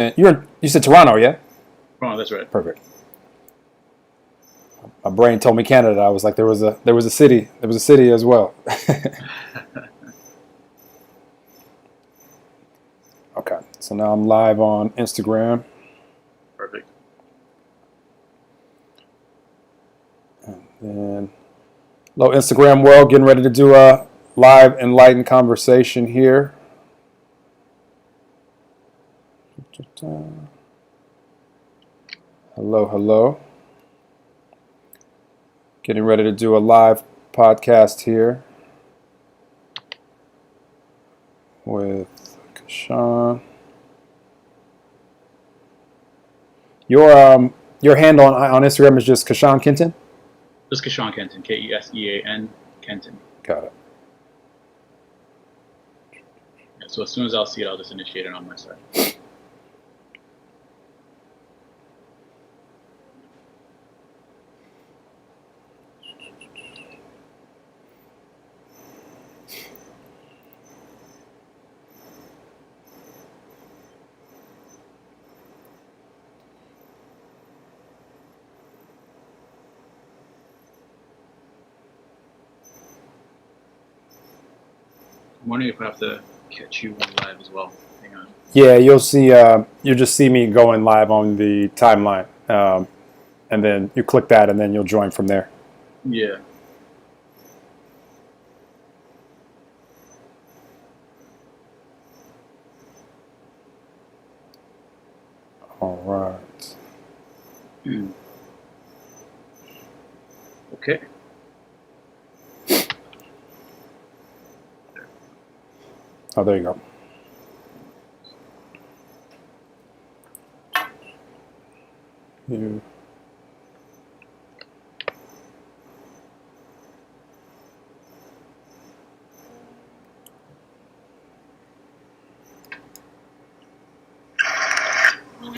And you said Toronto, yeah? Oh, that's right. Perfect. My brain told me Canada. I was like, there was a city as well. Okay, so now I'm live on Instagram. Perfect. And hello, Instagram world, getting ready to do a live enlightened conversation here. Hello, hello. Getting ready to do a live podcast here with Kesean. Your handle on Instagram is just Kesean Kenton? Just Kesean Kenton, Kesean Kenton. Got it. Yeah, so as soon as I'll see it, I'll just initiate it on my side. I'm wondering if I have to catch you on live as well. Hang on. Yeah, you'll see. You'll just see me going live on the timeline, and then you click that, and then you'll join from there. Yeah. All right. Okay. Oh, there you go. You.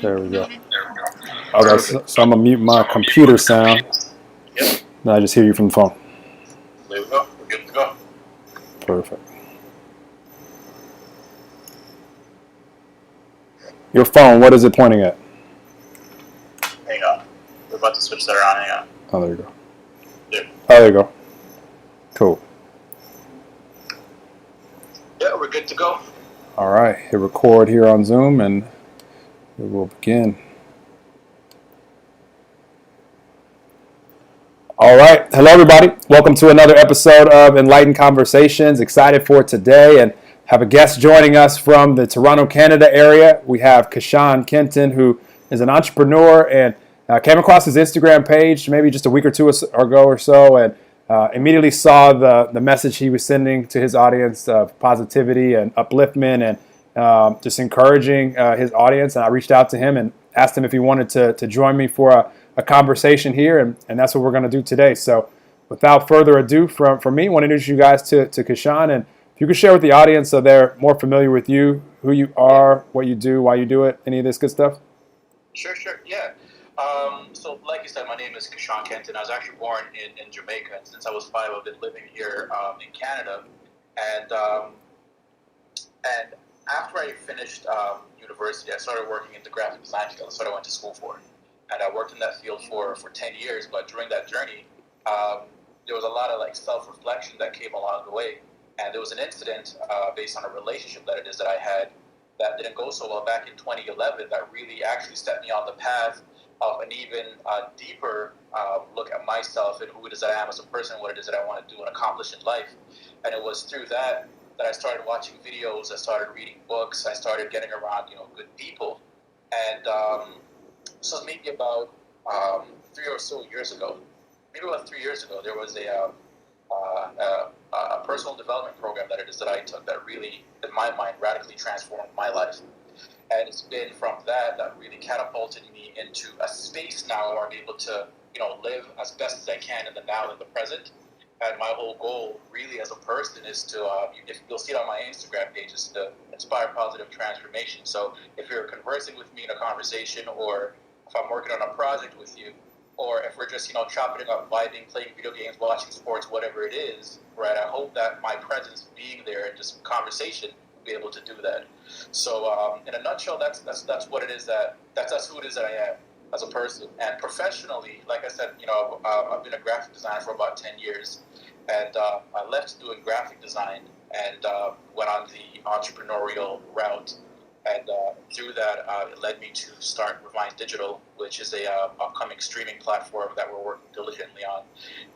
There we go. Okay, so I'm gonna mute my computer sound. Yep. Now I just hear you from the phone. There we go. We're good to go. Perfect. Your phone, what is it pointing at? Hang on. We're about to switch that around. Hang on. Oh, there you go. Yeah. Oh, there you go. Cool. Yeah, we're good to go. All right, hit record here on Zoom, and we will begin. All right. Hello, everybody. Welcome to another episode of Enlightened Conversations. Excited for today and have a guest joining us from the Toronto, Canada area. We have Kesean Kenton, who is an entrepreneur and came across his Instagram page maybe just a week or two ago or so, and immediately saw the message he was sending to his audience of positivity and upliftment and just encouraging his audience. And I reached out to him and asked him if he wanted to join me for a conversation here, and that's what we're going to do today. So without further ado, from me, I want to introduce you guys to Kesean, and if you could share with the audience so they're more familiar with you, who you are, what you do, why you do it, any of this good stuff. Sure, yeah. So like you said, my name is Kesean Kenton. I was actually born in Jamaica, and since I was 5, I've been living here in Canada. And after I finished university, I started working in the graphic design field. That's what I went to school for. And I worked in that field for 10 years. But during that journey, there was a lot of self-reflection that came along the way. And there was an incident based on a relationship that I had that didn't go so well back in 2011 that really actually set me on the path of an even deeper look at myself and who it is that I am as a person, what it is that I want to do and accomplish in life. And it was through that I started watching videos, I started reading books, I started getting around, good people. And so maybe about 3 or so years ago, there was a personal development program that I took that really, in my mind, radically transformed my life. And it's been from that really catapulted me into a space now where I'm able to, live as best as I can in the now and the present. And my whole goal, really, as a person, is to, if you'll see it on my Instagram page, is to inspire positive transformation. So if you're conversing with me in a conversation, or if I'm working on a project with you, or if we're just, chopping it up, vibing, playing video games, watching sports, whatever it is, right? I hope that my presence being there and just conversation be able to do that. So in a nutshell, that's what it is that's who it is that I am as a person. And professionally, like I said, I've been a graphic designer for about 10 years, and I left doing graphic design and went on the entrepreneurial route. And through that, it led me to start Revine Digital, which is a upcoming streaming platform that we're working diligently on.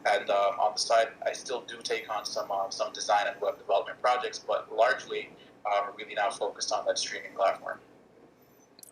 And on the side, I still do take on some design and web development projects, but largely we're really now focused on that streaming platform.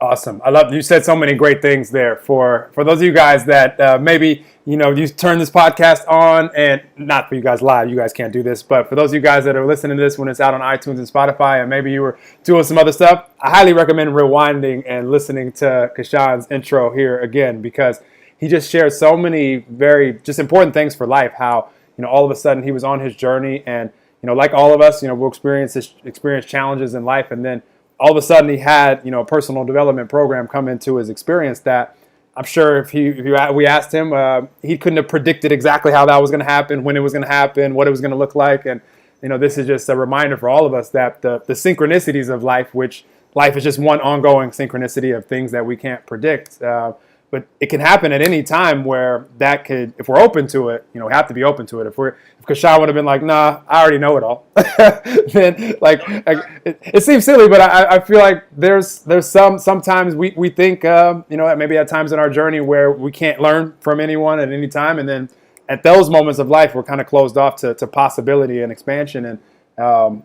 Awesome. I love you said so many great things there for those of you guys that maybe, you turn this podcast on, and not for you guys live, you guys can't do this, but for those of you guys that are listening to this when it's out on iTunes and Spotify, and maybe you were doing some other stuff, I highly recommend rewinding and listening to Kesean's intro here again, because he just shares so many very just important things for life, how, all of a sudden he was on his journey, and, like all of us, we'll experience challenges in life, and then all of a sudden he had, a personal development program come into his experience that I'm sure if we asked him, he couldn't have predicted exactly how that was going to happen, when it was going to happen, what it was going to look like. And, this is just a reminder for all of us that the synchronicities of life, which life is just one ongoing synchronicity of things that we can't predict. But it can happen at any time where that could, if we're open to it, we have to be open to it. If Kesean would have been like, nah, I already know it all, then it seems silly, but I feel like there's sometimes we think, maybe at times in our journey where we can't learn from anyone at any time. And then at those moments of life, we're kind of closed off to possibility and expansion. And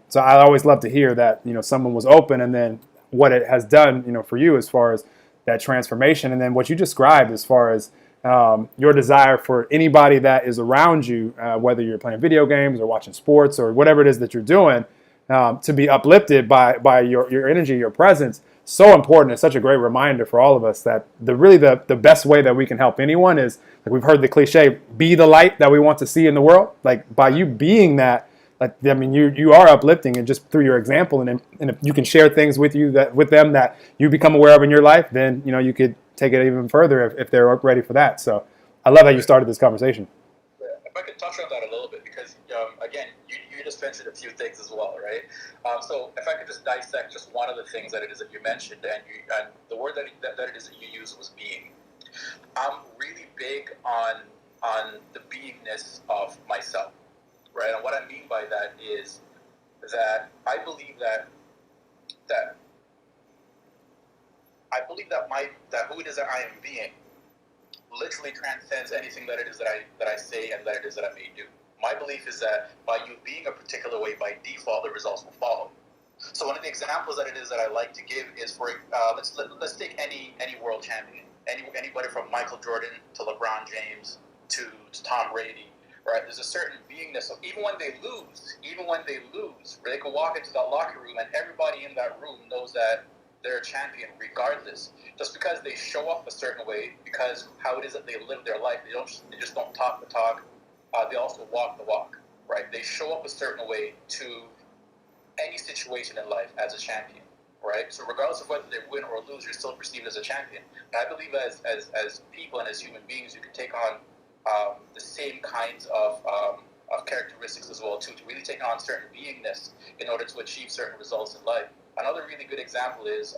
so I always love to hear that, someone was open, and then what it has done, for you as far as that transformation, and then what you described as far as your desire for anybody that is around you, whether you're playing video games or watching sports or whatever it is that you're doing, to be uplifted by your energy, your presence. So important. It's such a great reminder for all of us that the best way that we can help anyone is, like we've heard the cliche, be the light that we want to see in the world. Like by you being that, you are uplifting, and just through your example, and if you can share things with them that you become aware of in your life, then you could take it even further if they're ready for that. So I love how you started this conversation. If I could touch on that a little bit, because again, you just mentioned a few things as well, right? So if I could just dissect just one of the things that it is that you mentioned, and the word that it is that you used was being. I'm really big on the beingness of myself. Right, and what I mean by that is that I believe that who it is that I am being literally transcends anything that it is that I say and that it is that I may do. My belief is that by you being a particular way, by default, the results will follow. So one of the examples that it is that I like to give is for let's take any world champion, anybody from Michael Jordan to LeBron James to Tom Brady. Right, there's a certain beingness. So even when they lose, they can walk into that locker room and everybody in that room knows that they're a champion regardless. Just because they show up a certain way, because how it is that they live their life, they just don't talk the talk. They also walk the walk. Right, they show up a certain way to any situation in life as a champion. Right, so regardless of whether they win or lose, you're still perceived as a champion. And I believe as people and as human beings, you can take on the same kinds of characteristics as well too, to really take on certain beingness in order to achieve certain results in life. Another really good example is,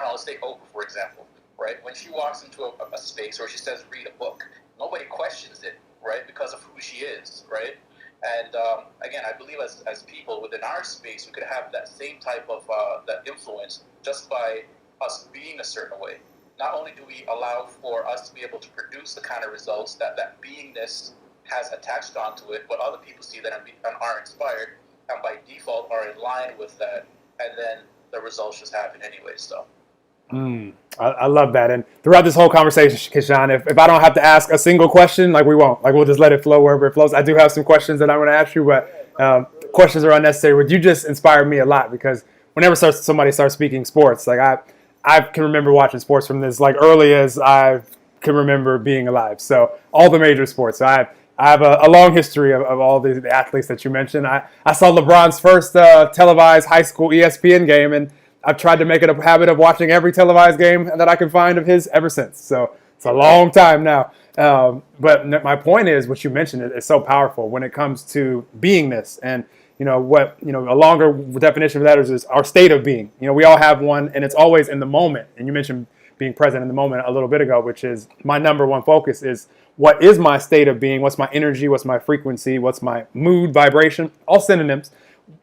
let's take Oprah for example, right? When she walks into a space or she says read a book, nobody questions it, right? Because of who she is, right? And again, I believe as people within our space, we could have that same type of that influence just by us being a certain way. Not only do we allow for us to be able to produce the kind of results that beingness has attached onto it, but other people see that and are inspired, and by default are in line with that, and then the results just happen anyway. So. I love that. And throughout this whole conversation, Kesean, if I don't have to ask a single question, we won't. We'll just let it flow wherever it flows. I do have some questions that I want to ask you, but questions are unnecessary. But you just inspired me a lot, because whenever somebody starts speaking sports, I can remember watching sports from as early as I can remember being alive. So all the major sports. So I have a long history of all the athletes that you mentioned. I saw LeBron's first televised high school ESPN game, and I've tried to make it a habit of watching every televised game that I can find of his ever since. So it's a long time now. But my point is, what you mentioned is so powerful when it comes to beingness. And a longer definition of that is our state of being. We all have one, and it's always in the moment. And you mentioned being present in the moment a little bit ago, which is my number one focus is what is my state of being? What's my energy? What's my frequency? What's my mood, vibration? All synonyms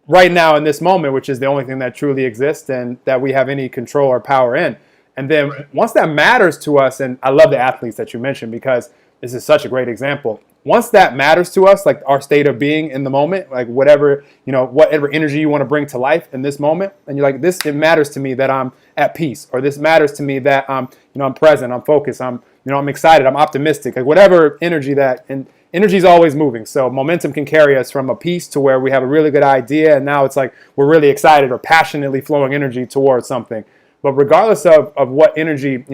right now in this moment, which is the only thing that truly exists and that we have any control or power in. And then once that matters to us, and I love the athletes that you mentioned because this is such a great example. Once that matters to us, like our state of being in the moment, like whatever energy you want to bring to life in this moment, and you're like, it matters to me that I'm at peace, or this matters to me that I'm present, I'm focused, I'm excited, I'm optimistic, like whatever energy and energy is always moving. So momentum can carry us from a peace to where we have a really good idea, and now it's like we're really excited or passionately flowing energy towards something. But regardless of what energy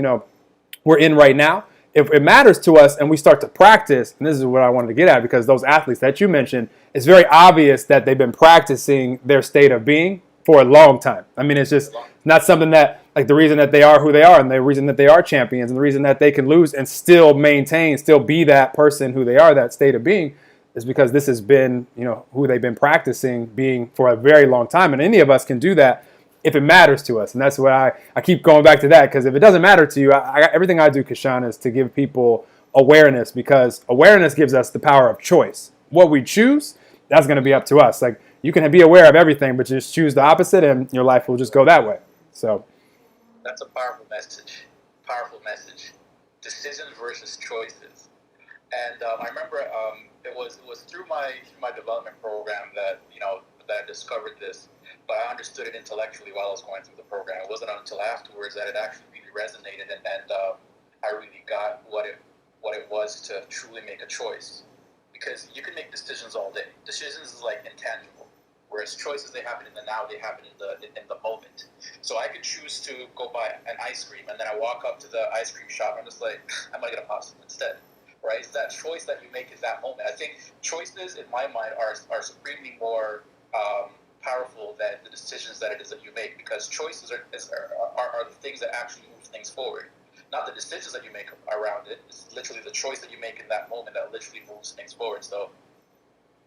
we're in right now, if it matters to us and we start to practice, and this is what I wanted to get at, because those athletes that you mentioned, it's very obvious that they've been practicing their state of being for a long time. I mean, it's just not something that, like, the reason that they are who they are and the reason that they are champions and the reason that they can lose and still maintain, still be that person who they are, that state of being, is because this has been, who they've been practicing being for a very long time. And any of us can do that if it matters to us. And that's why I keep going back to that, because if it doesn't matter to you, everything I do, Kesean, is to give people awareness, because awareness gives us the power of choice. What we choose, that's going to be up to us. Like, you can be aware of everything, but just choose the opposite and your life will just go that way. So that's a powerful message. Powerful message. Decisions versus choices. And I remember it was through my development program that I discovered this, but I understood it intellectually while I was going through the program. It wasn't until afterwards that it actually really resonated, and I really got what it was to truly make a choice. Because you can make decisions all day. Decisions is like intangible, whereas choices, they happen in the now, they happen in the moment. So I could choose to go buy an ice cream, and then I walk up to the ice cream shop, and I'm just like, I'm gonna get a pasta instead. Right? It's that choice that you make in that moment. I think choices, in my mind, are supremely more powerful than the decisions that it is that you make, because choices are the things that actually move things forward, not the decisions that you make around it. It's literally the choice that you make in that moment that literally moves things forward. So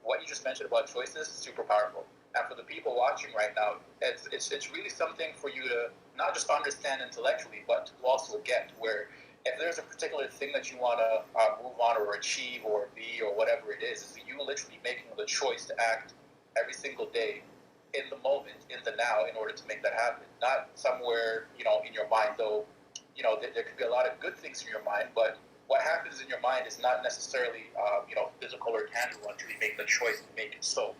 what you just mentioned about choices is super powerful. And for the people watching right now, it's really something for you to not just understand intellectually, but to also get where if there's a particular thing that you want to move on or achieve or be or whatever it is you literally making the choice to act every single day in the moment, in the now, in order to make that happen. Not somewhere, in your mind, though, there could be a lot of good things in your mind, but what happens in your mind is not necessarily, physical or tangible until you make the choice to make it so,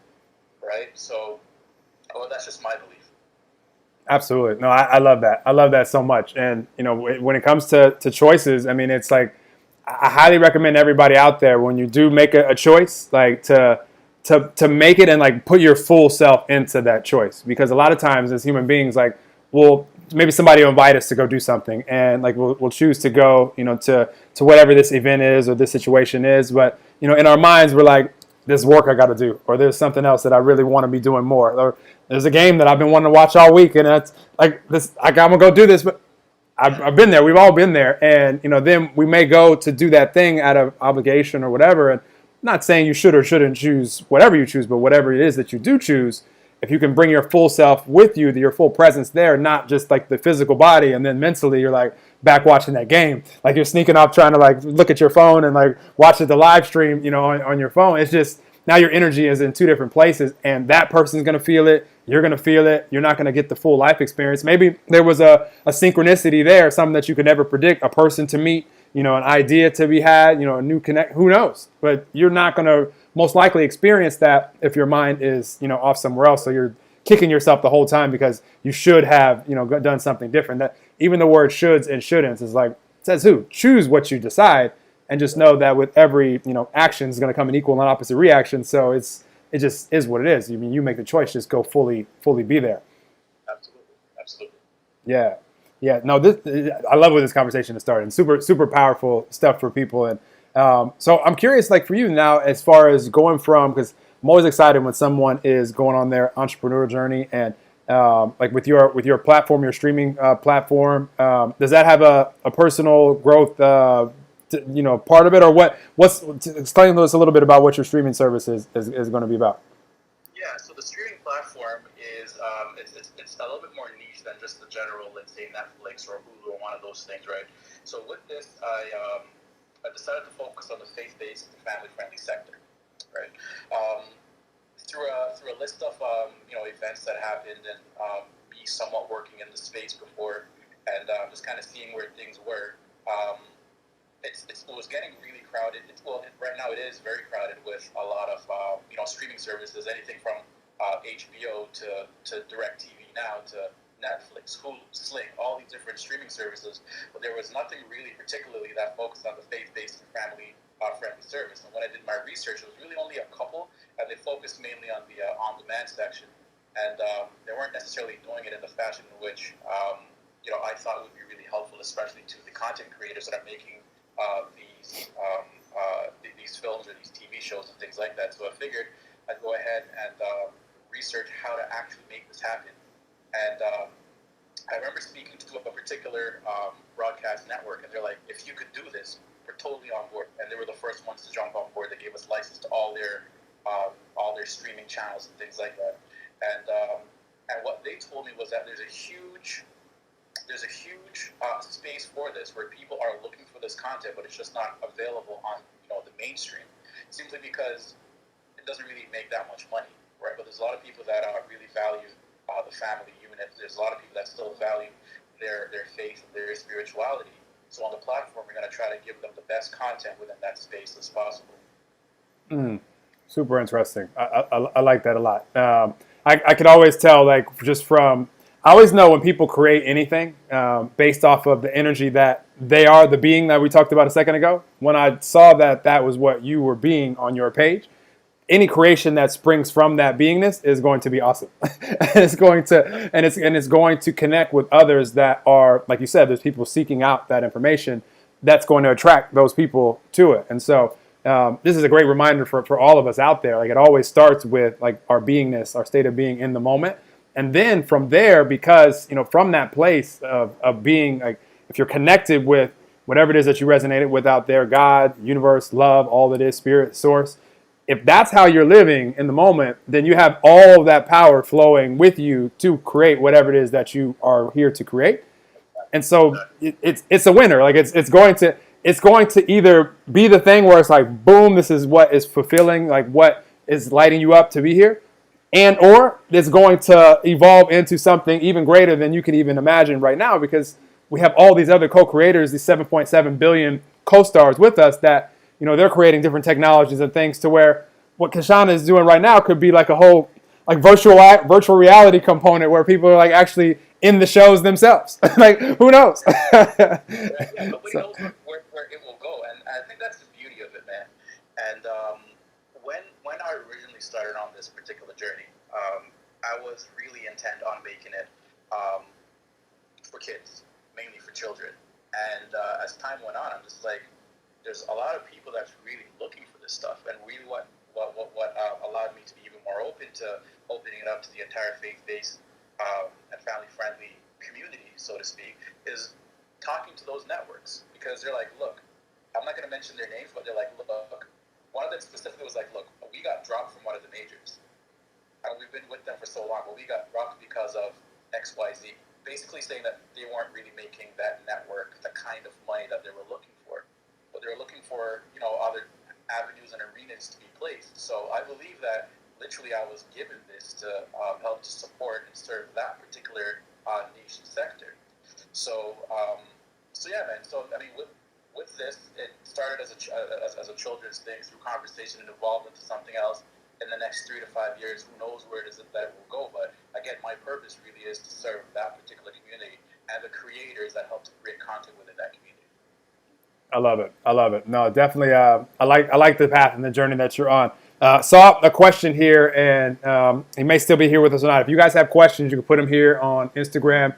right? So, that's just my belief. absolutely. No, I love that. I love that so much. And, when it comes to choices, I mean, it's like, I highly recommend everybody out there, when you do make a choice, like to make it and like put your full self into that choice. Because a lot of times as human beings, like, maybe somebody will invite us to go do something, and like we'll choose to go, to whatever this event is or this situation is. But, in our minds, we're like, there's work I got to do, or there's something else that I really want to be doing more, or there's a game that I've been wanting to watch all week, and it's like this, I'm gonna go do this, but I've been there. We've all been there, and then we may go to do that thing out of obligation or whatever. And I'm not saying you should or shouldn't choose whatever you choose, but whatever it is that you do choose, if you can bring your full self with you, your full presence there, not just like the physical body, and then mentally you're like back watching that game, like you're sneaking off trying to like look at your phone and like watch the live stream, on your phone. It's just now your energy is in two different places, and that person's gonna feel it. You're going to feel it. You're not going to get the full life experience. Maybe there was a synchronicity there, something that you could never predict, a person to meet, an idea to be had, a new connect. Who knows? But you're not going to most likely experience that if your mind is, off somewhere else. So you're kicking yourself the whole time because you should have, done something different. That even the word shoulds and shouldn'ts is like, says who? Choose what you decide, and just know that with every, action is going to come an equal and opposite reaction. So it just is what it is. I mean, you make the choice, just go fully be there. Absolutely. Yeah. No, I love where this conversation has started. Super powerful stuff for people. And so I'm curious, like for you now, as far as going from, because I'm always excited when someone is going on their entrepreneur journey, and like with your platform, your streaming platform, does that have a personal growth part of it, or explain to us a little bit about what your streaming service is going to be about? Yeah, so the streaming platform is it's a little bit more niche than just the general, let's say, Netflix or Hulu or one of those things, right? So with this, I decided to focus on the faith-based and family-friendly sector, right? Through a list of events that happened and me somewhat working in the space before and just kind of seeing where things were. It was getting really crowded. Right now it is very crowded with a lot of streaming services, anything from HBO to DirecTV now to Netflix, Hulu, Sling, all these different streaming services. But there was nothing really particularly that focused on the faith-based and family-friendly service. And when I did my research, it was really only a couple, and they focused mainly on the on-demand section. And they weren't necessarily doing it in the fashion in which I thought would be really helpful, especially to the content creators that are making these films or these TV shows and things like that. So I figured I'd go ahead and research how to actually make this happen. And I remember speaking to a particular broadcast network, and they're like, "If you could do this, we're totally on board." And they were the first ones to jump on board. They gave us license to all their streaming channels and things like that. And what they told me was that there's a huge space for this, where people are looking for this content, but it's just not available on the mainstream, simply because it doesn't really make that much money, right? But there's a lot of people that really value the family unit. There's a lot of people that still value their faith and their spirituality. So on the platform, we're going to try to give them the best content within that space as possible. Super interesting. I like that a lot. I could always tell, like, just from, I always know when people create anything based off of the energy that they are, the being that we talked about a second ago. When I saw that was what you were being on your page, any creation that springs from that beingness is going to be awesome. It's going to connect with others that are, like you said, there's people seeking out that information that's going to attract those people to it. And so this is a great reminder for all of us out there. Like, it always starts with like our beingness, our state of being in the moment. And then from there, because, from that place of being, like, if you're connected with whatever it is that you resonated with out there, God, universe, love, all that is, spirit, source, if that's how you're living in the moment, then you have all of that power flowing with you to create whatever it is that you are here to create. And so it's a winner. Like, it's going to either be the thing where it's like, boom, this is what is fulfilling, like what is lighting you up to be here. And or it's going to evolve into something even greater than you can even imagine right now, because we have all these other co-creators, these 7.7 billion co-stars with us that, they're creating different technologies and things to where what Kesean is doing right now could be like a whole like virtual reality component where people are like actually in the shows themselves. Like, who knows? Yeah, nobody knows where it will go. And I think that's the beauty of it, man. And when I originally started on this particular journey, I was really intent on making it for kids, mainly for children. And as time went on, I'm just like, there's a lot of people that's really looking for this stuff. And really what allowed me to be even more open to opening it up to the entire faith-based and family-friendly community, so to speak, is talking to those networks. Because they're like, look, I'm not going to mention their names, but they're like, look, one of them specifically was like, look, we got dropped from one of the majors. And we've been with them for so long, but we got dropped because of XYZ. Basically saying that they weren't really making that network the kind of money that they were looking for. But they were looking for, other avenues and arenas to be placed. So I believe that literally I was given this to help to support and serve that particular niche sector. So yeah, man. So I mean, with this, it started as a children's thing through conversation and evolved into something else. In the next 3 to 5 years, who knows where it is that it will go? But again, my purpose really is to serve that particular community and the creators that help to create content within that community. I love it. No, definitely. I like the path and the journey that you're on. Saw a question here, and he may still be here with us or not. If you guys have questions, you can put them here on Instagram.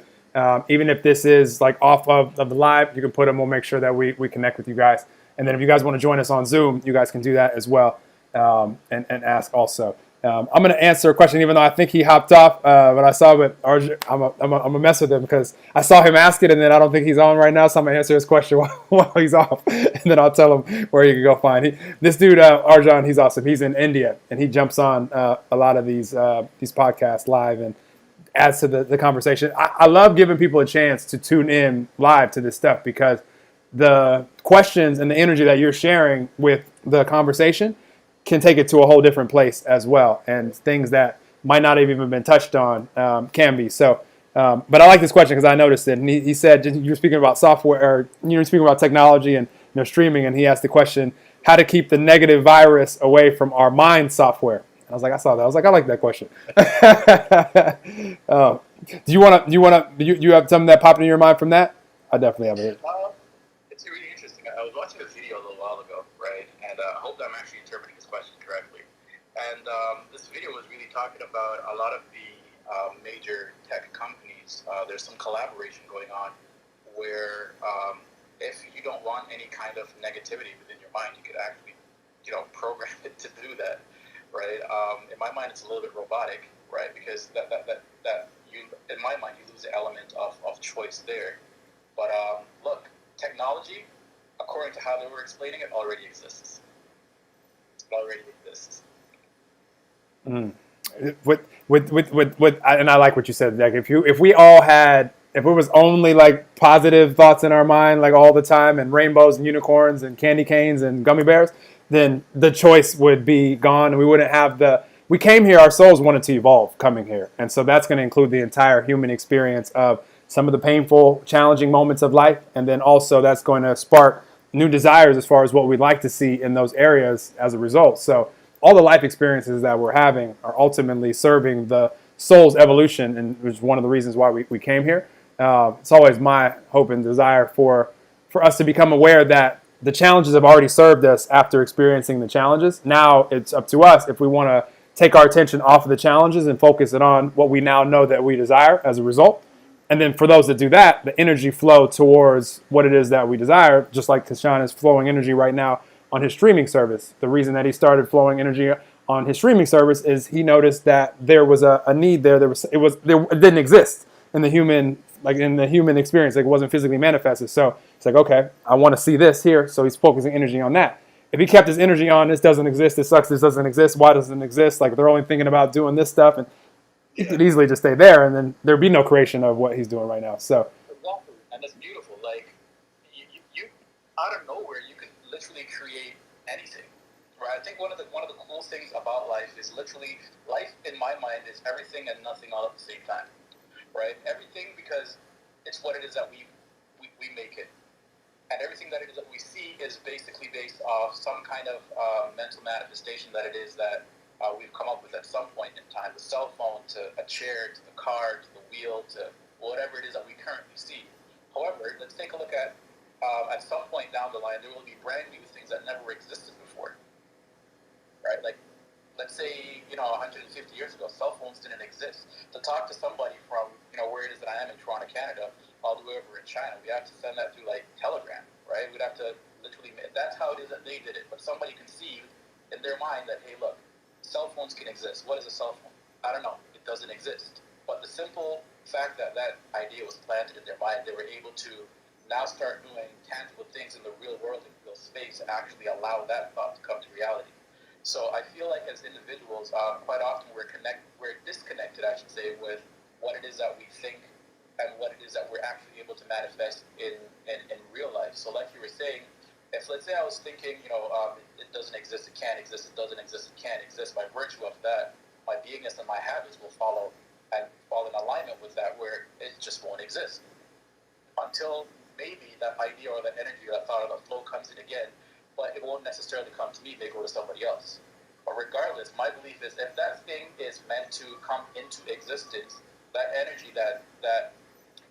Even if this is like off of the live, you can put them. We'll make sure that we connect with you guys. And then if you guys want to join us on Zoom, you guys can do that as well, and ask also. I'm going to answer a question, even though I think he hopped off. But I saw it. I'm gonna mess with him because I saw him ask it, and then I don't think he's on right now. So I'm gonna answer his question while he's off, and then I'll tell him where he can go find. This dude, Arjan, he's awesome. He's in India, and he jumps on a lot of these podcasts live and adds to the conversation. I love giving people a chance to tune in live to this stuff because the questions and the energy that you're sharing with the conversation can take it to a whole different place as well, and things that might not have even been touched on can be. So, but I like this question because I noticed it, and he said you were speaking about software, or you were speaking about technology and streaming, and he asked the question, how to keep the negative virus away from our mind software. And I was like, I saw that. I was like, I like that question. Do you have something that popped in your mind from that? I definitely have it. It's really interesting. I was watching a video a little while ago, right? And I hope that I'm actually interpreting this question correctly. And this video was really talking about a lot of the major tech companies. There's some collaboration going on where if you don't want any kind of negativity within your mind, you could actually, program it to do that, right? In my mind, it's a little bit robotic, right? Because that you, in my mind, you lose the element of choice there. But look, technology, according to how they were explaining it, already exists. It already exists. Mm. And I like what you said, Zach. If it was only like positive thoughts in our mind, like all the time, and rainbows and unicorns and candy canes and gummy bears, then the choice would be gone, and we wouldn't have we came here, our souls wanted to evolve coming here. And so that's going to include the entire human experience of some of the painful, challenging moments of life. And then also that's going to spark new desires as far as what we'd like to see in those areas as a result. So all the life experiences that we're having are ultimately serving the soul's evolution, and which is one of the reasons why we came here. It's always my hope and desire for us to become aware that the challenges have already served us after experiencing the challenges. Now it's up to us if we want to take our attention off of the challenges and focus it on what we now know that we desire as a result. And then for those that do that, the energy flow towards what it is that we desire, just like Kesean is flowing energy right now on his streaming service. The reason that he started flowing energy on his streaming service is he noticed that there was a need there. It didn't exist in the human experience. Like, it wasn't physically manifested. So it's like, okay, I want to see this here. So he's focusing energy on that. If he kept his energy on, this doesn't exist, this sucks, this doesn't exist, why doesn't it exist? Like, they're only thinking about doing this stuff, and he could easily just stay there, and then there'd be no creation of what he's doing right now. So exactly, and it's beautiful. Like, you out of nowhere, you can literally create anything, right? I think one of the cool things about life is literally life. In my mind, is everything and nothing all at the same time, right? Everything, because it's what it is that we make it. And everything that it is that we see is basically based off some kind of mental manifestation that it is that we've come up with at some point in time. The cell phone to a chair to the car to the wheel to whatever it is that we currently see. However, let's take a look at some point down the line, there will be brand new things that never existed before, right? Like, let's say, 150 years ago, cell phones didn't exist. To talk to somebody from, where it is that I am in Toronto, Canada, all the way over in China, we have to send that through, like, Telegram, right? We'd have to literally, that's how it is that they did it. But somebody conceived in their mind that, hey, look, cell phones can exist. What is a cell phone? I don't know. It doesn't exist. But the simple fact that that idea was planted in their mind, they were able to now start doing tangible things in the real world, in real space, and actually allow that thought to come to reality. So I feel like as individuals, quite often we're disconnected, I should say, with what it is that we think and what it is that we're actually able to manifest in real life. So like you were saying, if let's say I was thinking, it doesn't exist, it can't exist, it doesn't exist, it can't exist, by virtue of that, my beingness and my habits will fall in alignment with that, where it just won't exist. Until maybe that idea or that energy or that thought or that flow comes in again, but it won't necessarily come to me, they go to somebody else. But regardless, my belief is if that thing is meant to come into existence, that energy, that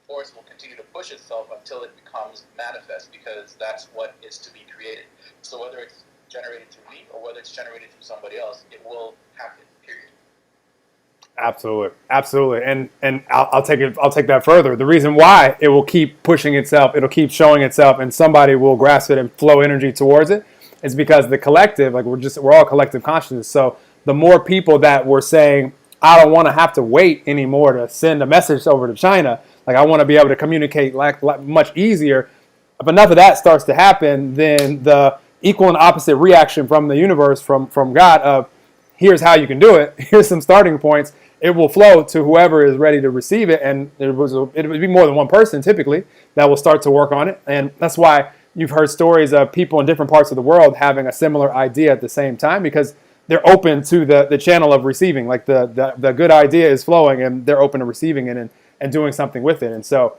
force will continue to push itself until it becomes manifest, because that's what is to be created. So whether it's generated through me or whether it's generated through somebody else, it will happen, period. Absolutely. And I'll take that further. The reason why it will keep pushing itself, it'll keep showing itself, and somebody will grasp it and flow energy towards it, is because the collective, like we're all collective consciousness. So the more people that were saying, I don't want to have to wait anymore to send a message over to China. Like, I want to be able to communicate like much easier. If enough of that starts to happen, then the equal and opposite reaction from the universe, from God, of here's how you can do it. Here's some starting points. It will flow to whoever is ready to receive it, and it would be more than one person typically that will start to work on it. And that's why you've heard stories of people in different parts of the world having a similar idea at the same time, because they're open to the channel of receiving. Like the good idea is flowing, and they're open to receiving it and doing something with it. And so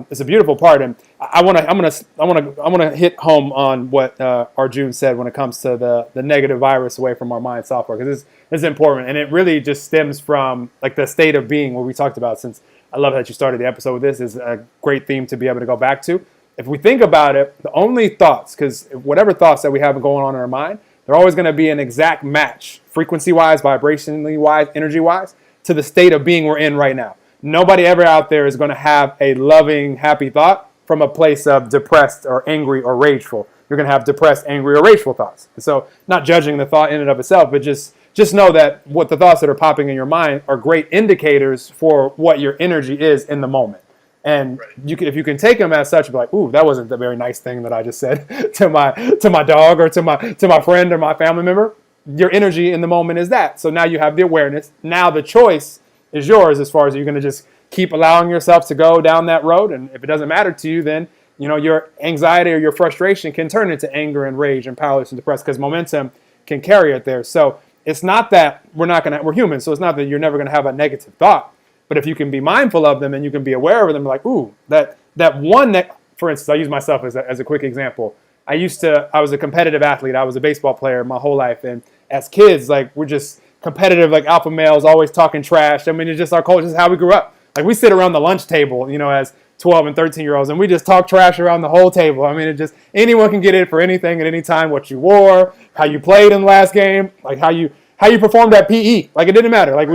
it's a beautiful part. And I'm gonna hit home on what Arjun said when it comes to the negative virus away from our mind software, because it's important, and it really just stems from like the state of being, what we talked about. Since I love that you started the episode with this, is a great theme to be able to go back to. If we think about it, the only thoughts, because whatever thoughts that we have going on in our mind, they're always going to be an exact match, frequency-wise, vibrationally-wise, energy-wise, to the state of being we're in right now. Nobody ever out there is going to have a loving, happy thought from a place of depressed or angry or rageful. You're going to have depressed, angry, or rageful thoughts. And so, not judging the thought in and of itself, but just know that what the thoughts that are popping in your mind are great indicators for what your energy is in the moment. And if you can take them as such, be like, ooh, that wasn't the very nice thing that I just said to my dog or to my friend or my family member. Your energy in the moment is that. So now you have the awareness. Now the choice is yours, as far as you're going to just keep allowing yourself to go down that road. And if it doesn't matter to you, then your anxiety or your frustration can turn into anger and rage and powerless and depressed, because momentum can carry it there. So it's not that we're human. So it's not that you're never going to have a negative thought. But if you can be mindful of them and you can be aware of them, like, ooh, that one, for instance, I'll use myself as a quick example. I was a competitive athlete. I was a baseball player my whole life. And as kids, like, we're just competitive, like alpha males, always talking trash. I mean, it's just our culture, it's how we grew up. Like, we sit around the lunch table, as 12 and 13-year-olds, and we just talk trash around the whole table. I mean, anyone can get it for anything at any time, what you wore, how you played in the last game, like how you performed at PE. Like, it didn't matter. Like,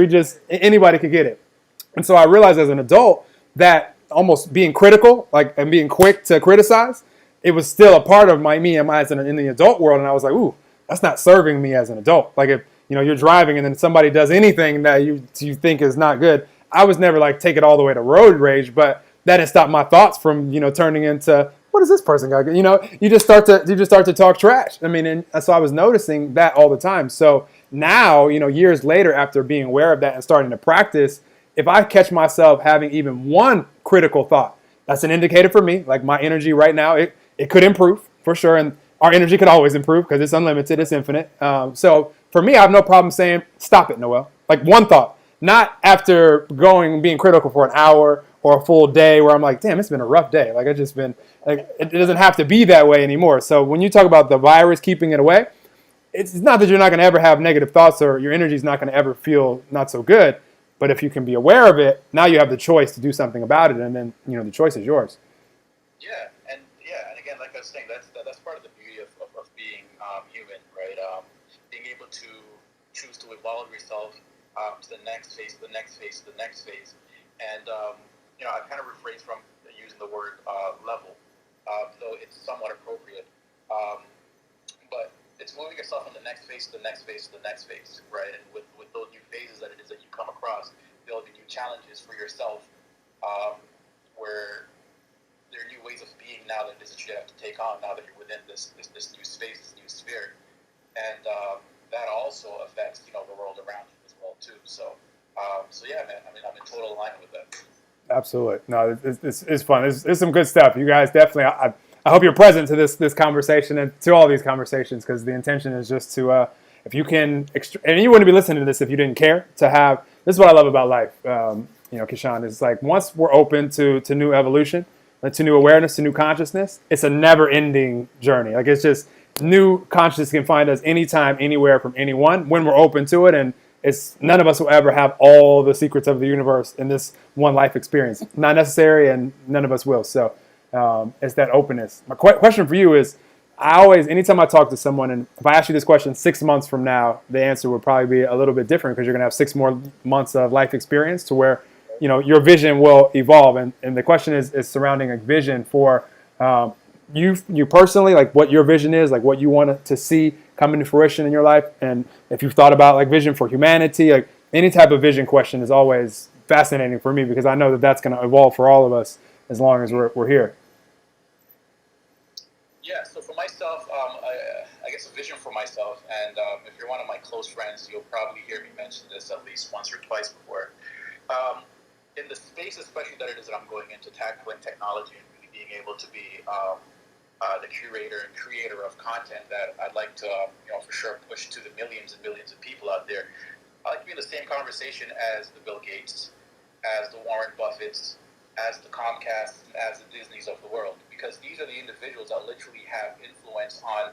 anybody could get it. And so I realized as an adult that almost being critical, like, and being quick to criticize, it was still a part of me in the adult world. And I was like, ooh, that's not serving me as an adult. Like, if you're driving and then somebody does anything that you think is not good, I was never like take it all the way to road rage, but that didn't stop my thoughts from turning into, what is this person got? You just start to talk trash. I mean, and so I was noticing that all the time. So now, years later, after being aware of that and starting to practice, if I catch myself having even one critical thought, that's an indicator for me. Like, my energy right now, it could improve for sure. And our energy could always improve because it's unlimited, it's infinite. So for me, I have no problem saying, stop it, Noel. Like, one thought, not after being critical for an hour or a full day where I'm like, damn, it's been a rough day. Like, it doesn't have to be that way anymore. So when you talk about the virus keeping it away, it's not that you're not going to ever have negative thoughts or your energy is not going to ever feel not so good. But if you can be aware of it, now you have the choice to do something about it, and then the choice is yours. And again, like I was saying, that's part of the beauty of being human, right? Being able to choose to evolve yourself to the next phase, the next phase, the next phase, and I kind of rephrase from using the word level, though it's somewhat appropriate. But it's moving yourself from the next phase to the next phase to the next phase, right? And with those new phases that it is that you come across, there'll be new challenges for yourself, where there are new ways of being now that it is that you have to take on now that you're within this new space, this new sphere, and that also affects the world around you as well too. So yeah, man. I mean, I'm in total alignment with that. Absolutely. No, it's fun. It's some good stuff. You guys definitely. I hope you're present to this conversation and to all these conversations, because the intention is just to, if you can, and you wouldn't be listening to this if you didn't care to have. This is what I love about life. Kesean, is like, once we're open to new evolution, to new awareness, to new consciousness, it's a never-ending journey. Like, it's just new consciousness can find us anytime, anywhere, from anyone when we're open to it, and none of us will ever have all the secrets of the universe in this one life experience. Not necessary, and none of us will. So. It's that openness. My question for you is, anytime I talk to someone, and if I ask you this question 6 months from now, the answer would probably be a little bit different, because you're going to have 6 more months of life experience to where, your vision will evolve. And the question is surrounding a vision for you personally, like what your vision is, like what you want to see come into fruition in your life, and if you've thought about like vision for humanity, like any type of vision question is always fascinating for me because I know that that's going to evolve for all of us as long as we're here. Yeah, so for myself, I guess a vision for myself, and if you're one of my close friends, you'll probably hear me mention this at least once or twice before. In the space, especially that it is that I'm going into tackling technology and really being able to be the curator and creator of content that I'd like to, for sure push to the millions and millions of people out there. I like to be in the same conversation as the Bill Gates, as the Warren Buffetts, as the Comcasts, and as the Disneys of the world, because these are the individuals that literally have influence on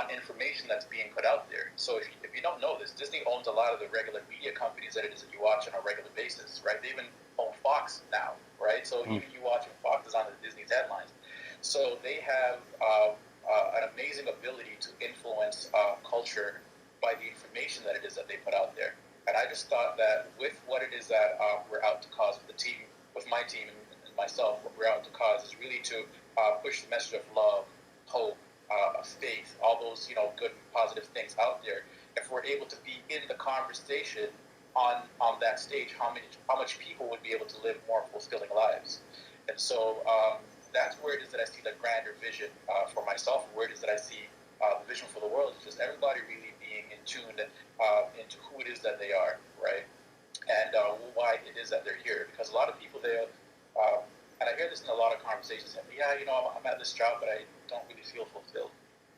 information that's being put out there. So if you don't know this, Disney owns a lot of the regular media companies that it is that you watch on a regular basis, right? They even own Fox now, right? So even you watching Fox is on the Disney's headlines. So they have an amazing ability to influence culture by the information that it is that they put out there. And I just thought that with what it is that we're out to cause with the team, with my team and myself, what we're out to cause is really to push the message of love, hope, faith, all those good and positive things out there. If we're able to be in the conversation on that stage, how much people would be able to live more fulfilling lives. And so that's where it is that I see the grander vision for myself, where it is that I see the vision for the world is just everybody really being in tune into who it is that they are, right? And why it is that they're here. Because a lot of people, and I hear this in a lot of conversations, I'm at this job, but I don't really feel fulfilled.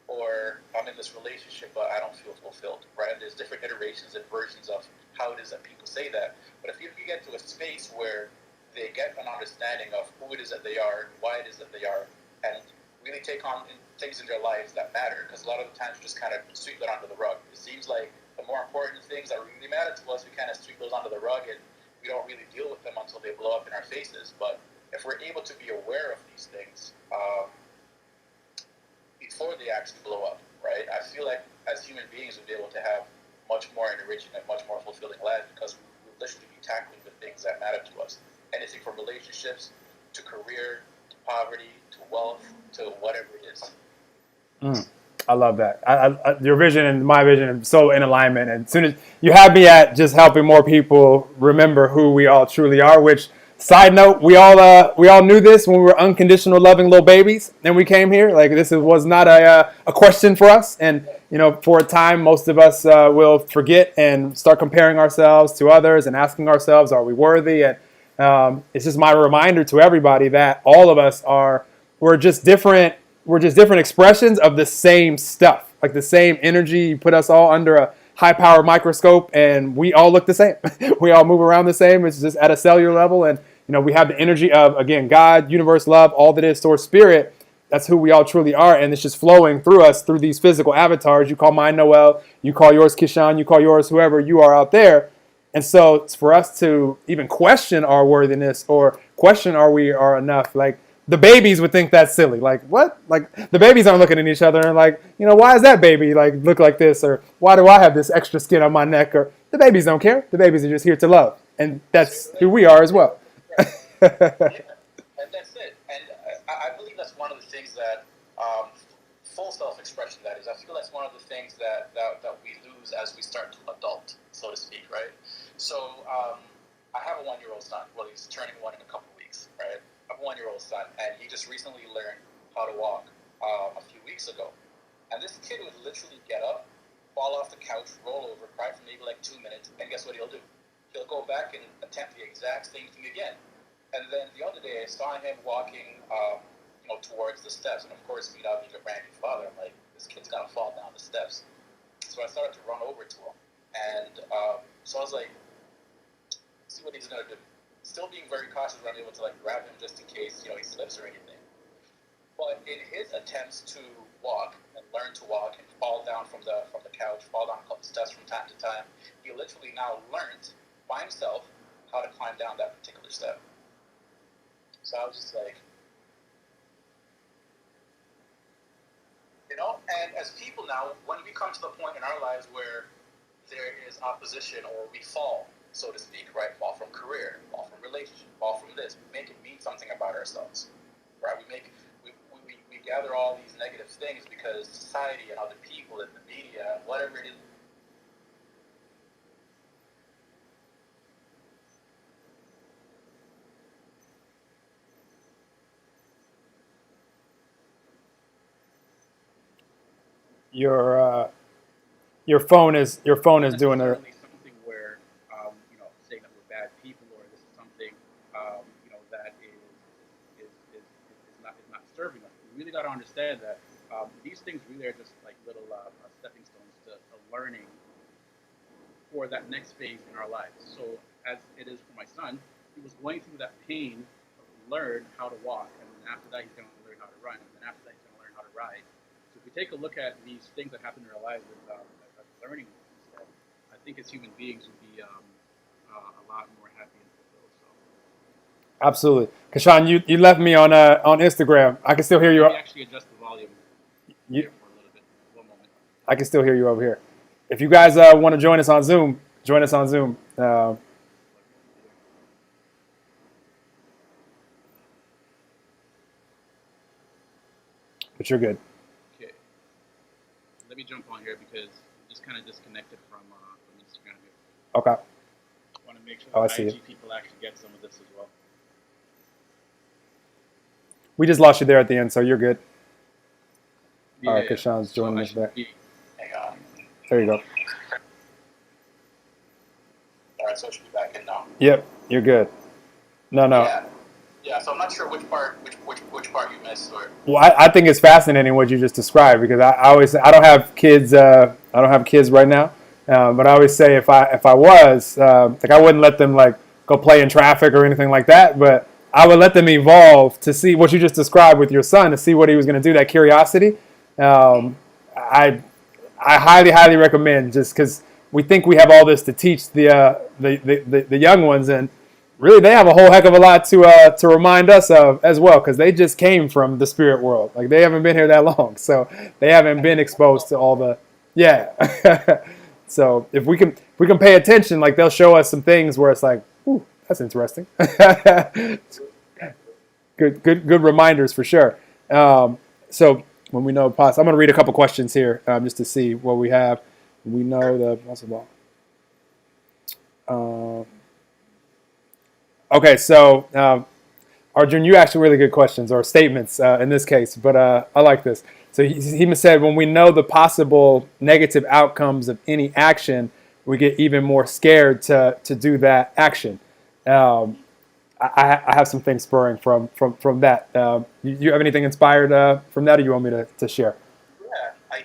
Or I'm in this relationship, but I don't feel fulfilled, right? And there's different iterations and versions of how it is that people say that. But if you get to a space where they get an understanding of who it is that they are, why it is that they are, and really take on things in their lives that matter, because a lot of the times we just kind of sweep that under the rug. It seems like the more important things that really matter to us, we kind of sweep those under the rug and we don't really deal with them until they blow up in our faces. But if we're able to be aware of these things before they actually blow up, right? I feel like as human beings we'll be able to have much more enriching and much more fulfilling lives because we'll literally be tackling the things that matter to us. Anything from relationships to career to poverty to wealth to whatever it is. I love that. Your vision and my vision are so in alignment. And as soon as you have me at just helping more people remember who we all truly are, which side note, we all knew this when we were unconditional loving little babies and we came here. Like this was not a question for us. And for a time, most of us will forget and start comparing ourselves to others and asking ourselves, are we worthy? And it's just my reminder to everybody that all of us we're just different expressions of the same stuff, like the same energy. You put us all under a high power microscope and we all look the same. We all move around the same. It's just at a cellular level. And, we have the energy of, again, God, universe, love, all that is source, spirit. That's who we all truly are. And it's just flowing through us through these physical avatars. You call mine Noel, you call yours Kesean, you call yours whoever you are out there. And so it's for us to even question our worthiness or question we are enough. Like, the babies would think that's silly. Like, what? Like, the babies aren't looking at each other and like, why is that baby like look like this? Or why do I have this extra skin on my neck? Or the babies don't care. The babies are just here to love. And that's who we are as well. Yeah, and that's it. And I believe that's one of the things that full self-expression, that is. I feel that's one of the things that we lose as we start to adult, so to speak, right? So I have a 1-year-old son. Well, he's turning 1 in a couple of weeks, right? I have a 1-year-old son, and he just recently learned how to walk a few weeks ago. And this kid would literally get up, fall off the couch, roll over, cry for maybe like 2 minutes, and guess what he'll do? He'll go back and attempt the exact same thing again. And then the other day, I saw him walking, towards the steps. And of course, me not being a brand new father, I'm like, this kid's gonna fall down the steps. So I started to run over to him, and so I was like, see what he's gonna do. Still being very cautious, running able to like grab him just in case he slips or anything. But in his attempts to walk and learn to walk and fall down from the couch, fall down a couple steps from time to time, he literally now learned by himself how to climb down that particular step. So I was just like, and as people now, when we come to the point in our lives where there is opposition or we fall, so to speak, right? Fall from career, fall from relationship, fall from this. We make it mean something about ourselves, right? We gather all these negative things because society and other people and the media and whatever it is. Your phone is doing a. Necessarily something where saying that we're bad people or this is something that is not serving us. We really got to understand that these things really are just like little stepping stones to learning for that next phase in our lives. So as it is for my son, he was going through that pain, learn how to walk, and then after that he's going to learn how to run, and then after that he's going to learn how to ride. So if we take a look at these things that happen in our lives with learning stuff, I think as human beings would be a lot more happy and fulfilled. So. Absolutely, Kesean, you left me on Instagram. I can still hear you. Let me actually adjust the volume here for a little bit. One moment. I can still hear you over here. If you guys want to join us on Zoom, join us on Zoom. But you're good. Okay. Let me jump on here because I'm just kind of disconnected from Instagram here. Okay. I want to make sure that IG people actually get some of this as well. We just lost you there at the end, so you're good. Yeah, all right, Kesean's joining us back. Hang on. There you go. All right, so I should be back in now. Yep, you're good. No. Yeah. So I'm not sure which part you missed or. Well, I think it's fascinating what you just described because I don't have kids. I don't have kids right now, but I always say if I was like I wouldn't let them like go play in traffic or anything like that, but I would let them evolve to see what you just described with your son to see what he was going to do. That curiosity, I highly recommend just because we think we have all this to teach the young ones and. Really, they have a whole heck of a lot to remind us of as well, because they just came from the spirit world. Like they haven't been here that long, so they haven't been exposed to all the So if we can pay attention, like they'll show us some things where it's like, ooh, that's interesting. good reminders for sure. So when we know I'm going to read a couple questions here just to see what we have. We know the possible. Okay, so Arjun, you asked really good questions or statements in this case, but I like this. So he said, when we know the possible negative outcomes of any action, we get even more scared to do that action. I have some things spurring from that. You have anything inspired from that, or you want me to share? Yeah, I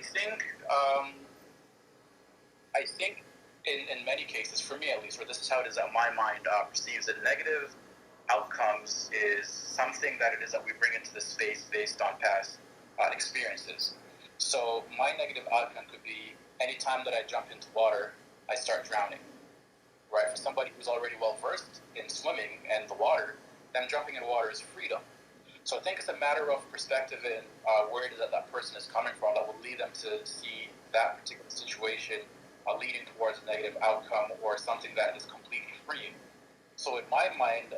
think in many cases, for me at least, or this is how it is that my mind perceives it, negative outcomes is something that it is that we bring into the space based on past experiences. So my negative outcome could be anytime that I jump into water, I start drowning. Right? For somebody who's already well versed in swimming and the water, them jumping in water is freedom. So I think it's a matter of perspective and where it is that person is coming from that will lead them to see that particular situation leading towards a negative outcome or something that is completely freeing. So in my mind,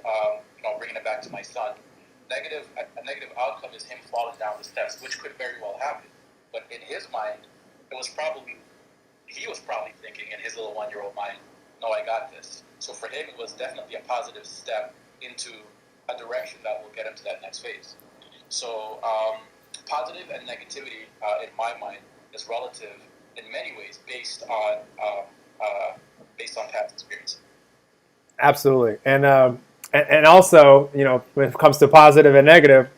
bringing it back to my son, a negative outcome is him falling down the steps, which could very well happen. But in his mind, he was probably thinking in his little 1-year-old mind, no, I got this. So for him, it was definitely a positive step into a direction that will get him to that next phase. So positive and negativity, in my mind, is relative in many ways based on past experience. Absolutely, and also, when it comes to positive and negative,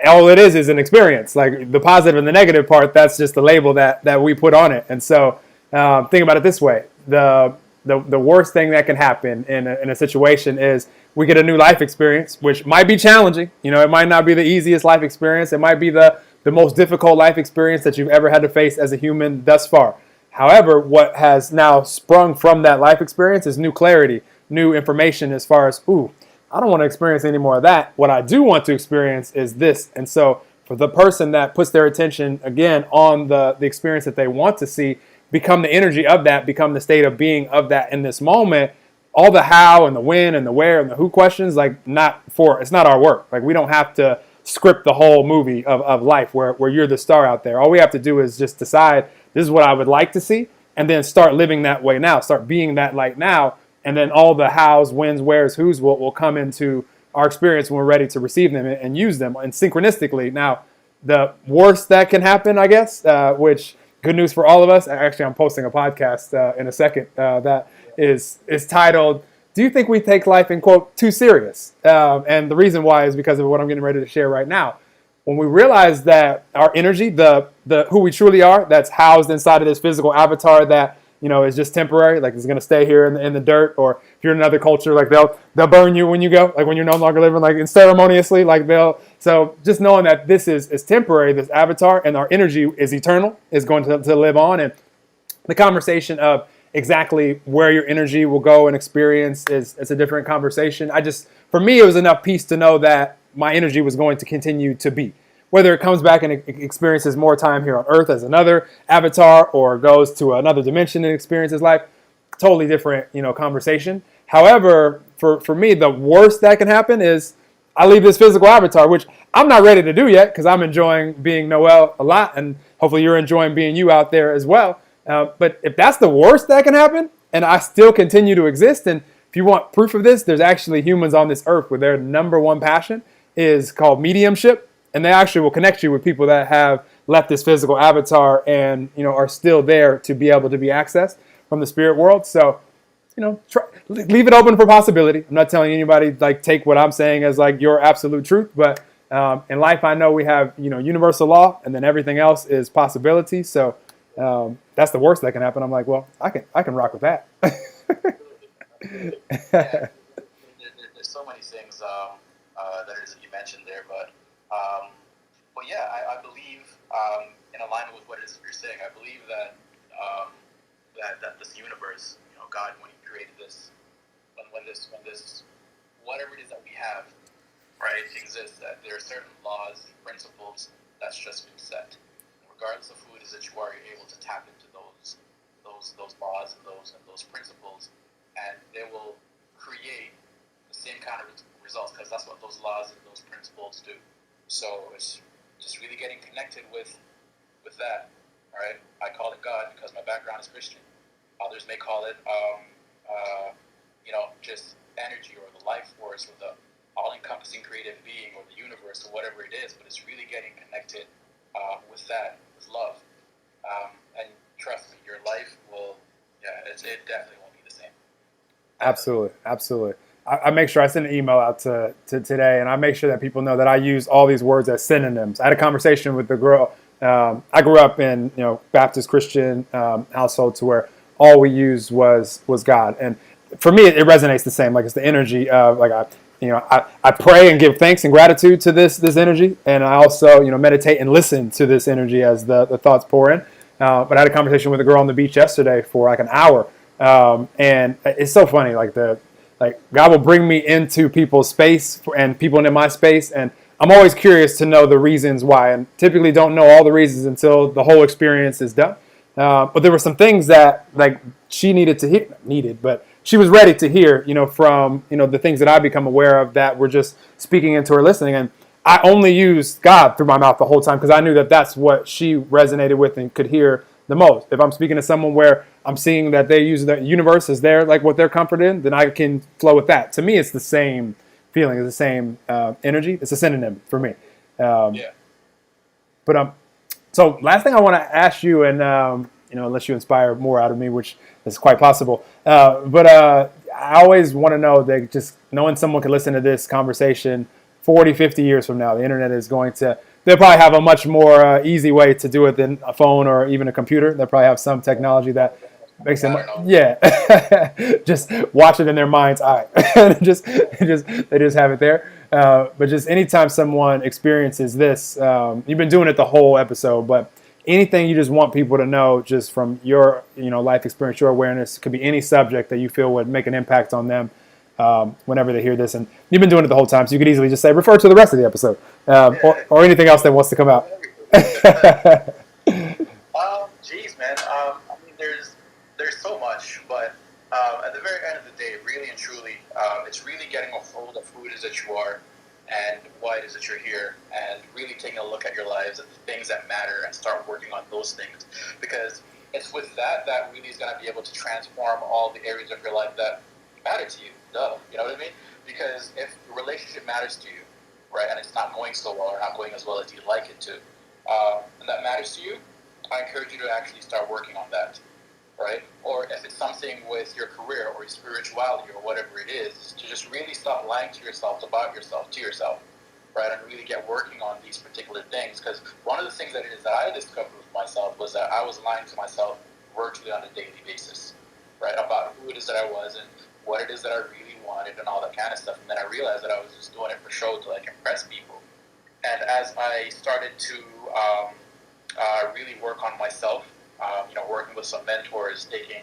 all it is an experience. Like the positive and the negative part, that's just the label that we put on it. And so, think about it this way: the worst thing that can happen in a situation is we get a new life experience, which might be challenging. It might not be the easiest life experience. It might be the most difficult life experience that you've ever had to face as a human thus far. However, what has now sprung from that life experience is new clarity, new information as far as, I don't want to experience any more of that. What I do want to experience is this. And so for the person that puts their attention, again, on the experience that they want to see, become the energy of that, become the state of being of that in this moment, all the how and the when and the where and the who questions, it's not our work. Like we don't have to script the whole movie of life where you're the star out there. All we have to do is just decide this is what I would like to see, and then start living that way now, start being that light now, and then all the hows, whens, wheres, whos will come into our experience when we're ready to receive them and use them, and synchronistically. Now, the worst that can happen, I guess, which good news for all of us. Actually, I'm posting a podcast in a second that is titled, "Do you think we take life in quote too serious?" And the reason why is because of what I'm getting ready to share right now. When we realize that our energy, the who we truly are, that's housed inside of this physical avatar that is just temporary, like it's gonna stay here in the dirt, or if you're in another culture, like they'll burn you when you go, like when you're no longer living, like ceremoniously, like so just knowing that this is temporary, this avatar, and our energy is eternal, is going to live on. And the conversation of exactly where your energy will go and experience is a different conversation. For me, it was enough peace to know that my energy was going to continue to be. Whether it comes back and experiences more time here on Earth as another avatar, or goes to another dimension and experiences life, totally different, conversation. However, for me, the worst that can happen is I leave this physical avatar, which I'm not ready to do yet because I'm enjoying being Noel a lot, and hopefully you're enjoying being you out there as well. But if that's the worst that can happen, and I still continue to exist, and if you want proof of this, there's actually humans on this earth where their number one passion is called mediumship, and they actually will connect you with people that have left this physical avatar and are still there to be able to be accessed from the spirit world. So leave it open for possibility. I'm not telling anybody like take what I'm saying as like your absolute truth, but in life I know we have universal law, and then everything else is possibility. So that's the worst that can happen. I'm like, well, I can rock with that. Yeah. There's so many things that you mentioned there, but yeah, I believe in alignment with what it is that you're saying. I believe that that this universe, God, when He created this, when this whatever it is that we have, right, exists, that there are certain laws and principles that's just been set. Regardless of who it is that you are, you're able to tap into those laws and those principles, and they will create the same kind of results, because that's what those laws and those principles do. So it's just really getting connected with that. All right, I call it God because my background is Christian. Others may call it just energy, or the life force, or the all-encompassing creative being, or the universe, or whatever it is. But it's really getting connected with that, with love. And trust me, your life will, it definitely won't be the same. Absolutely. I make sure I send an email out to today, and I make sure that people know that I use all these words as synonyms. I had a conversation with the girl. I grew up in Baptist Christian household to where all we used was God, and for me it resonates the same. Like it's the energy of like I pray and give thanks and gratitude to this energy, and I also meditate and listen to this energy as the thoughts pour in. But I had a conversation with a girl on the beach yesterday for like an hour, and it's so funny. Like God will bring me into people's space and people in my space, and I'm always curious to know the reasons why, and typically don't know all the reasons until the whole experience is done. But there were some things that like she but she was ready to hear, from the things that I become aware of that were just speaking into her listening. And I only used God through my mouth the whole time because I knew that that's what she resonated with and could hear the most. If I'm speaking to someone where I'm seeing that they use the universe as their like what they're comforted in, then I can flow with that. To me, it's the same feeling, it's the same energy. It's a synonym for me. But so last thing I want to ask you, and unless you inspire more out of me, which is quite possible, but I always want to know that just knowing someone can listen to this conversation 40, 50 years from now, the internet is going to, they'll probably have a much more easy way to do it than a phone or even a computer. They'll probably have some technology that makes them, just watch it in their mind's eye. They just have it there. But just anytime someone experiences this, you've been doing it the whole episode, but anything you just want people to know just from your life experience, your awareness, could be any subject that you feel would make an impact on them whenever they hear this. And you've been doing it the whole time, so you could easily just say, refer to the rest of the episode or anything else that wants to come out. Geez, man. I mean, there's so much, but at the very end of the day, really and truly, it's really getting a hold of who it is that you are and why it is that you're here, and really taking a look at your lives and the things that matter and start working on those things. Because it's with that really is going to be able to transform all the areas of your life that matter to you. Duh, you know what I mean? Because if the relationship matters to you, right, and it's not going so well or not going as well as you'd like it to, and that matters to you, I encourage you to actually start working on that. Right? Or if it's something with your career or your spirituality or whatever it is, to just really stop lying to yourself, about yourself, to yourself, right? And really get working on these particular things. Because one of the things that it is that I discovered with myself was that I was lying to myself virtually on a daily basis, right? About who it is that I was and what it is that I really wanted and all that kind of stuff. And then I realized that I was just doing it for show to like impress people. And as I started to really work on myself, working with some mentors, taking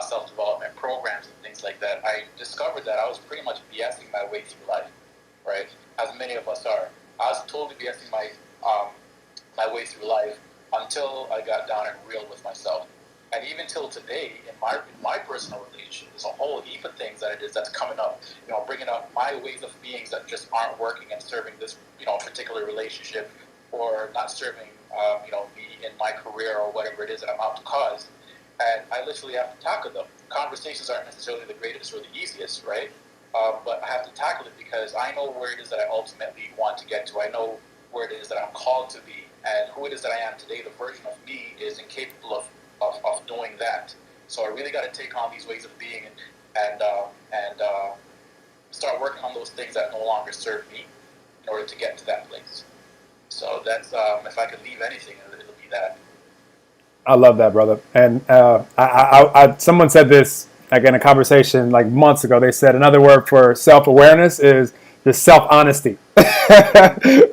self-development programs and things like that, I discovered that I was pretty much BSing my way through life, right? As many of us are. I was totally BSing my way through life until I got down and real with myself. And even till today, in my personal relationship, there's a whole heap of things that it is that's coming up, bringing up my ways of being that just aren't working and serving this, particular relationship, or not serving, me in my career or whatever it is that I'm out to cause. And I literally have to tackle them. Conversations aren't necessarily the greatest or the easiest, right? But I have to tackle it because I know where it is that I ultimately want to get to. I know where it is that I'm called to be, and who it is that I am today. The version of me is incapable of doing that. So I really got to take on these ways of being and start working on those things that no longer serve me in order to get to that place. So that's if I could leave anything, it'll be that. I love that, brother. And someone said this like in a conversation like months ago. They said another word for self-awareness is just self-honesty,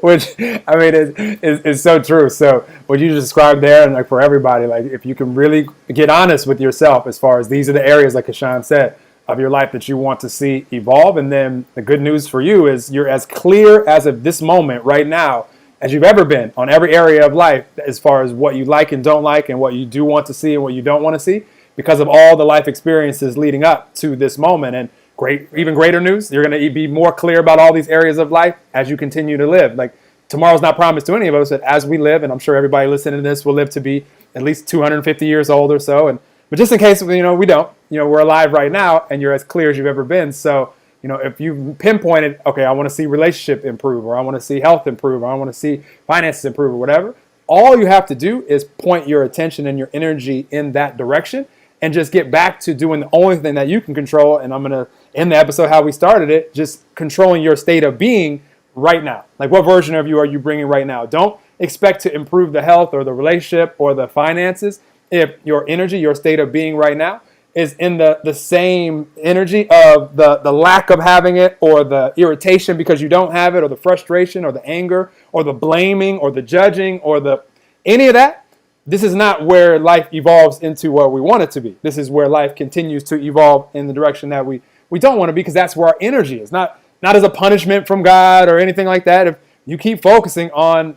which I mean is so true. So what you described there, and like for everybody, like if you can really get honest with yourself as far as these are the areas, like Kesean said, of your life that you want to see evolve, and then the good news for you is you're as clear as of this moment right now as you've ever been on every area of life as far as what you like and don't like and what you do want to see and what you don't want to see because of all the life experiences leading up to this moment. And even greater news, you're going to be more clear about all these areas of life as you continue to live. Like tomorrow's not promised to any of us, but as we live, and I'm sure everybody listening to this will live to be at least 250 years old or so. But just in case, we don't, we're alive right now and you're as clear as you've ever been. So, if you pinpointed, okay, I want to see relationship improve, or I want to see health improve, or I want to see finances improve, or whatever, all you have to do is point your attention and your energy in that direction and just get back to doing the only thing that you can control. And I'm going to end the episode how we started it, just controlling your state of being right now. Like what version of you are you bringing right now? Don't expect to improve the health or the relationship or the finances if your energy, your state of being right now is in the same energy of the lack of having it, or the irritation because you don't have it, or the frustration or the anger or the blaming or the judging or the any of that. This is not where life evolves into what we want it to be. This is where life continues to evolve in the direction that we don't want to be, because that's where our energy is. Not as a punishment from God or anything like that. If you keep focusing on,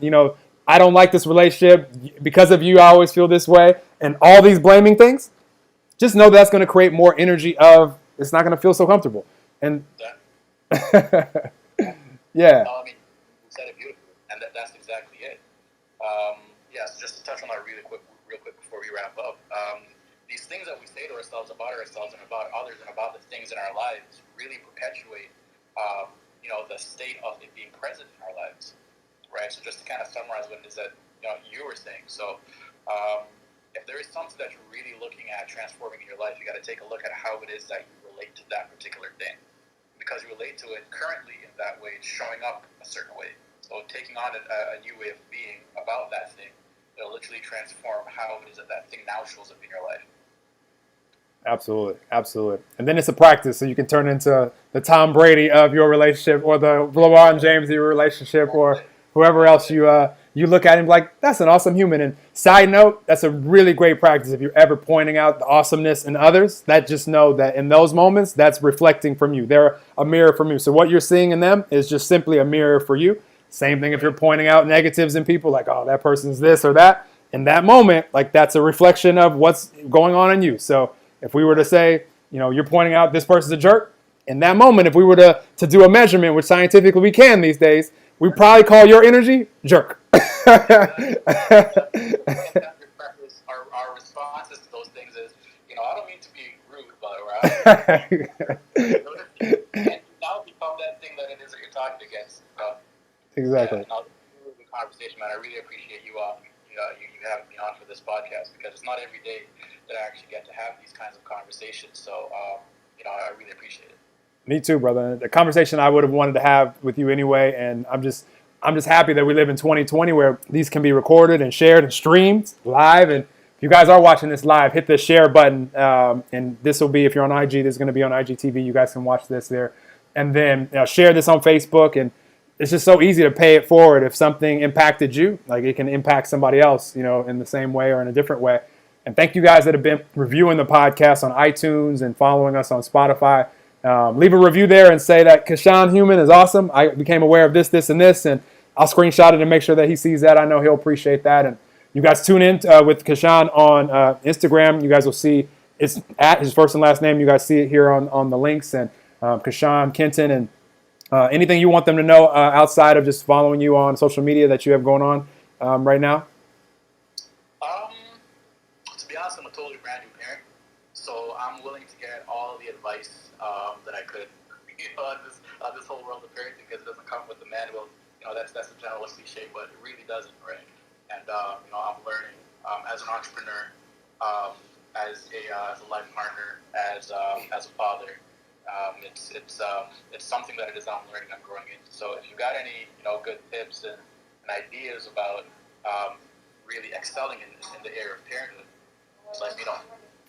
I don't like this relationship because of you, I always feel this way, and all these blaming things, just know that's going to create more energy of it's not going to feel so comfortable. And yeah. No, I mean, you said it beautifully, and that's exactly it. So just to touch on that real quick before we wrap up. These things that we say to ourselves about ourselves and about others and about the things in our lives really perpetuate, the state of it being present in our lives, right? So just to kind of summarize what it is that you were saying. So. If there is something that you're really looking at transforming in your life, you got to take a look at how it is that you relate to that particular thing. Because you relate to it currently in that way, it's showing up a certain way. So taking on a new way of being about that thing, it'll literally transform how it is that thing now shows up in your life. Absolutely. And then it's a practice, so you can turn into the Tom Brady of your relationship, or the LeBron James of your relationship, or whoever else you look at him like, that's an awesome human. And side note, that's a really great practice. If you're ever pointing out the awesomeness in others, that just know that in those moments, that's reflecting from you. They're a mirror from you. So what you're seeing in them is just simply a mirror for you. Same thing if you're pointing out negatives in people, like, oh, that person's this or that. In that moment, like that's a reflection of what's going on in you. So if we were to say, you're pointing out this person's a jerk, in that moment, if we were to do a measurement, which scientifically we can these days, we probably call your energy jerk. Our responses to those things is, I don't mean to be rude, but and now become that thing that it is that you're talking against. Exactly. Yeah, the conversation, man. I really appreciate you having me on for this podcast, because it's not every day that I actually get to have these kinds of conversations. So, I really appreciate it. Me too, brother. The conversation I would have wanted to have with you anyway, and I'm just happy that we live in 2020 where these can be recorded and shared and streamed live. And if you guys are watching this live, hit the share button, and this will be, if you're on IG, this is going to be on IGTV. You guys can watch this there, and then share this on Facebook. And it's just so easy to pay it forward. If something impacted you, like it can impact somebody else, in the same way or in a different way. And thank you guys that have been reviewing the podcast on iTunes and following us on Spotify. Leave a review there and say that Kesean Human is awesome. I became aware of this, and this, and I'll screenshot it and make sure that he sees that. I know he'll appreciate that. And you guys tune in with Kesean on Instagram. You guys will see it's at his first and last name. You guys see it here on the links. And Kesean, Kenton, and anything you want them to know outside of just following you on social media that you have going on right now? To be honest, I'm a totally brand new parent, so I'm willing to get all the advice that I could on this whole world of parenting, because it doesn't come with the manual. That's a general cliche, but it really doesn't, right? And I'm learning as an entrepreneur, as a life partner, as a father. It's something that it is I'm learning, I'm growing into. So if you got any good tips and ideas about really excelling in the area of parenthood, just let me know.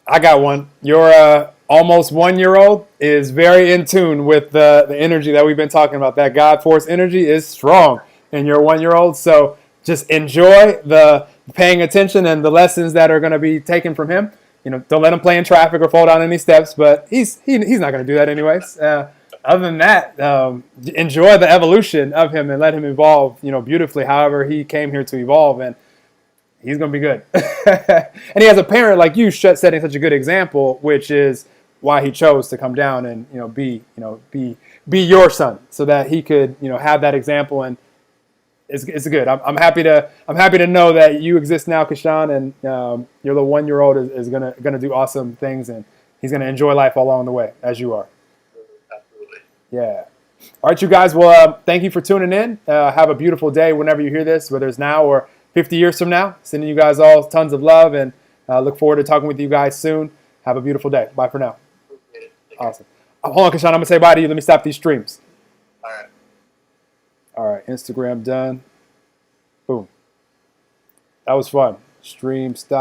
I got one. Your almost 1-year-old is very in tune with the energy that we've been talking about. That God force energy is strong in your 1-year-old. So just enjoy the paying attention and the lessons that are going to be taken from him. Don't let him play in traffic or fall down any steps, but he's not going to do that anyways. Other than that, enjoy the evolution of him and let him evolve, beautifully, however he came here to evolve. And he's going to be good. And he has a parent like you setting such a good example, which is why he chose to come down and, be your son, so that he could, have that example. And it's good. I'm happy to know that you exist now, Kesean, and your little 1-year-old is gonna do awesome things, and he's gonna enjoy life along the way as you are. Absolutely. Yeah. All right, you guys. Well, thank you for tuning in. Have a beautiful day whenever you hear this, whether it's now or 50 years from now. Sending you guys all tons of love, and look forward to talking with you guys soon. Have a beautiful day. Bye for now. Awesome. Hold on, Kesean. I'm gonna say bye to you. Let me stop these streams. All right. All right, Instagram done. Boom. That was fun. Stream stop.